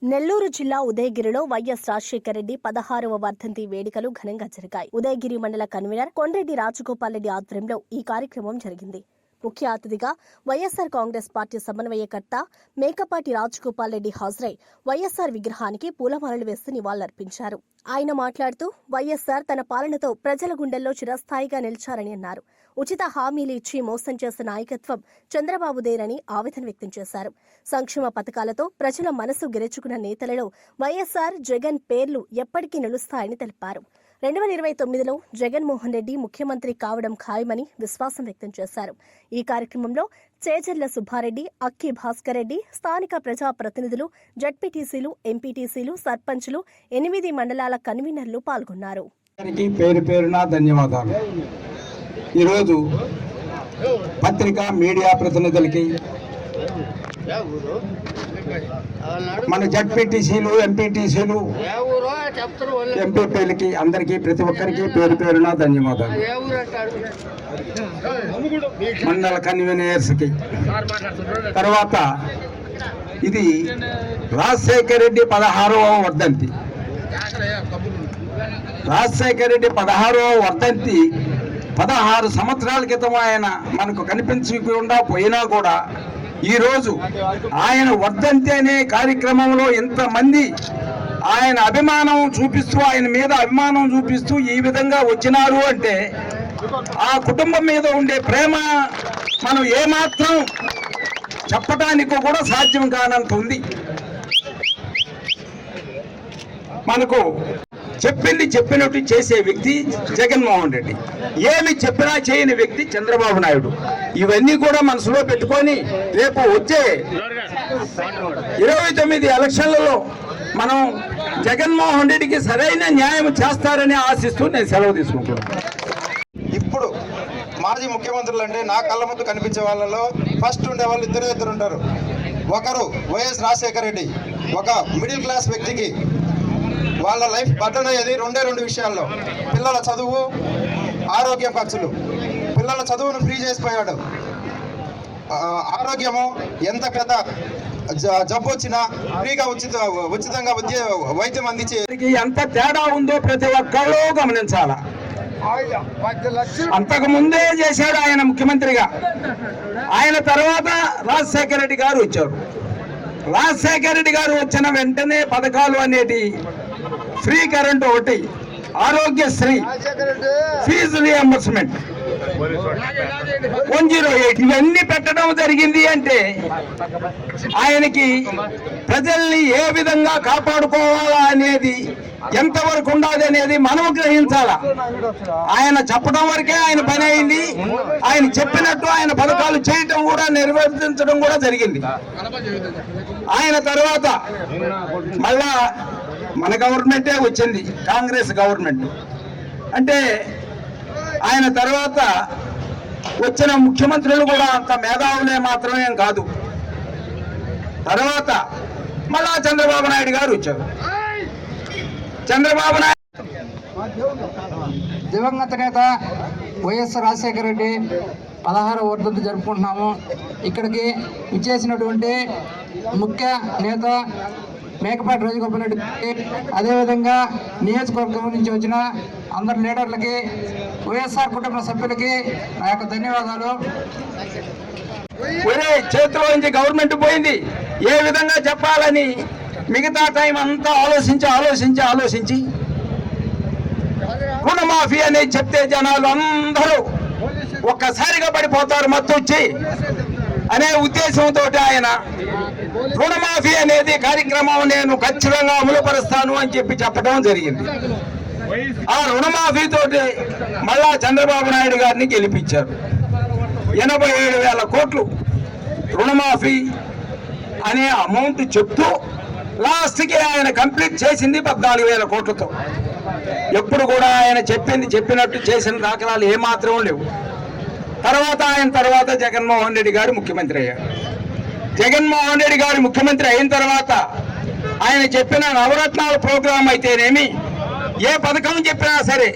నెల్లూరు జిల్లా ఉదయగిరిలో వైఎస్ రాజశేఖర రెడ్డి 16వ వర్ధంతి వేడుకలు ఘనంగా జరిగాయి. ఉదయగిరి మండల కన్వీనర్ కొండ్రెడ్డి రాజగోపాల్ రెడ్డి ఆధ్వర్యంలో ఈ కార్యక్రమం జరిగింది. ముఖ్య అతిథిగా వైఎస్సార్ కాంగ్రెస్ పార్టీ సమన్వయకర్త మేకపాటి రాజగోపాల్ రెడ్డి హాజరై వైఎస్సార్ విగ్రహానికి పూలమాలలు వేసి నివాళులర్పించారు. ఆయన మాట్లాడుతూ వైఎస్సార్ తన పాలనతో ప్రజల గుండెల్లో చిరస్థాయిగా నిలిచారని అన్నారు. ఉచిత హామీలు ఇచ్చి మోసం చేసిన నాయకత్వం చంద్రబాబుదేనని ఆవేదన వ్యక్తం చేశారు. సంక్షేమ పథకాలతో ప్రజల మనసు గెలుచుకున్న నేతలలో వైఎస్సార్, జగన్ పేర్లు ఎప్పటికీ నిలుస్తాయని తెలిపారు. 2029లో జగన్మోహన్ రెడ్డి ముఖ్యమంత్రి కావడం ఖాయమని విశ్వాసం వ్యక్తం చేశారు. ఈ కార్యక్రమంలో చేజర్ల సుబ్బారెడ్డి, అక్కి భాస్కర్ రెడ్డి, స్థానిక ప్రజాప్రతినిధులు, జడ్పీటీసీలు, ఎంపీటీసీలు, సర్పంచులు, 8 మండలాల కన్వీనర్లు పాల్గొన్నారు. పేరు పేరున ధన్యవాదాలు. ఈరోజు పత్రికా మీడియా ప్రతినిధులకి, మన జడ్పీటీసీలు, ఎంపీటీసీలు, ఎంపీపీలకి, అందరికీ ప్రతి ఒక్కరికి పేరు పేరున ధన్యవాదాలు. మండల కన్వీనర్స్కి, తర్వాత ఇది రాజశేఖర రెడ్డి 16వ వర్ధంతి. రాజశేఖర రెడ్డి 16వ వర్ధంతి 16 సంవత్సరాల క్రితం ఆయన మనకు కనిపించకుండా పోయినా కూడా ఈరోజు ఆయన వర్ధంతి అనే కార్యక్రమంలో ఇంతమంది ఆయన అభిమానం చూపిస్తూ, ఆయన మీద అభిమానం చూపిస్తూ ఈ విధంగా వచ్చినారు అంటే ఆ కుటుంబం మీద ఉండే ప్రేమ మనం ఏమాత్రం చెప్పడానికి కూడా సాధ్యం కానంత ఉంది. మనకు చెప్పింది చెప్పినట్టు చేసే వ్యక్తి జగన్మోహన్ రెడ్డి, ఏమి చెప్పినా చేయని వ్యక్తి చంద్రబాబు నాయుడు. ఇవన్నీ కూడా మనసులో పెట్టుకొని రేపు వచ్చే 29 ఎలక్షన్లలో మనం జగన్మోహన్ రెడ్డికి సరైన న్యాయం చేస్తారని ఆశిస్తూ నేను సెలవు తీసుకుంటున్నాను. ఇప్పుడు మాజీ ముఖ్యమంత్రులు అంటే నా కళ్ళ ముందు కనిపించే వాళ్ళలో ఫస్ట్ ఉండే వాళ్ళు ఇద్దరు ఉంటారు. ఒకరు వైఎస్ రాజశేఖర రెడ్డి. ఒక మిడిల్ క్లాస్ వ్యక్తికి వాళ్ళ లైఫ్ బర్డన్ అయ్యేది 2 విషయాల్లో: పిల్లల చదువు, ఆరోగ్య ఖర్చులు. పిల్లల చదువును ఫ్రీ చేసిపోయాడు. ఆరోగ్యము, ఎంత పెద్ద జబ్బు వచ్చినా ఫ్రీగా ఉచితంగా వైద్యం అందించే ఎంత తేడా ఉందో ప్రతి ఒక్కళ్ళు గమనించాలా. అంతకు ముందే చేశాడు ఆయన ముఖ్యమంత్రిగా. ఆయన తర్వాత రాజశేఖర రెడ్డి గారు వచ్చారు. రాజశేఖర రెడ్డి గారు వచ్చిన వెంటనే పథకాలు అనేటి ఫ్రీ కరెంట్ ఒకటి, ఆరోగ్యశ్రీ, ఫీజు రియంబర్స్మెంట్, 108 ఇవన్నీ పెట్టడం జరిగింది. అంటే ఆయనకి ప్రజల్ని ఏ విధంగా కాపాడుకోవాలా అనేది ఎంతవరకు ఉండాలి అనేది మనం గ్రహించాలా. ఆయన చెప్పడం వరకే ఆయన పని అయింది. ఆయన చెప్పినట్టు ఆయన పథకాలు చేయటం కూడా, నిర్వర్తించడం కూడా జరిగింది. ఆయన తర్వాత మళ్ళా మన గవర్నమెంటే వచ్చింది, కాంగ్రెస్ గవర్నమెంట్. అంటే ఆయన తర్వాత వచ్చిన ముఖ్యమంత్రులు కూడా అంత మేధావులే మాత్రమే కాదు. తర్వాత మళ్ళా చంద్రబాబు నాయుడు గారు వచ్చారు. చంద్రబాబు నాయుడు దివంగత నేత వైఎస్ రాజశేఖర రెడ్డి 16వ వర్ధంతి జరుపుకుంటున్నాము. ఇక్కడికి ఇచ్చేసినటువంటి ముఖ్య నేత మేకపాటి రాజగోపాల్ రెడ్డికి, అదేవిధంగా నియోజకవర్గం నుంచి వచ్చిన అందరు లీడర్లకి, వైఎస్ఆర్ కుటుంబ సభ్యులకి నా యొక్క ధన్యవాదాలు. చేతిలో నుంచి గవర్నమెంట్ పోయింది, ఏ విధంగా చెప్పాలని మిగతా టైం అంతా ఆలోచించి రుణమాఫీ అనేది చెప్తే జనాలు అందరూ ఒక్కసారిగా పడిపోతారు మత్తొచ్చి అనే ఉద్దేశంతో ఆయన రుణమాఫీ అనేది కార్యక్రమం నేను ఖచ్చితంగా అమలుపరుస్తాను అని చెప్పడం జరిగింది. ఆ రుణమాఫీతోటి మళ్ళా చంద్రబాబు నాయుడు గారిని గెలిపించారు. 87,000 కోట్లు రుణమాఫీ అనే అమౌంట్ చెప్తూ లాస్ట్కి ఆయన కంప్లీట్ చేసింది 14,000 కోట్లతో. ఎప్పుడు కూడా ఆయన చెప్పినట్టు చేసిన దాఖలాలు ఏమాత్రం లేవు. ఆయన తర్వాత జగన్మోహన్ రెడ్డి గారు ముఖ్యమంత్రి అయ్యారు. జగన్మోహన్ రెడ్డి గారు ముఖ్యమంత్రి అయిన తర్వాత ఆయన చెప్పిన నవరత్నాల ప్రోగ్రాం అయితేనేమి, ఏ పథకం చెప్పినా సరే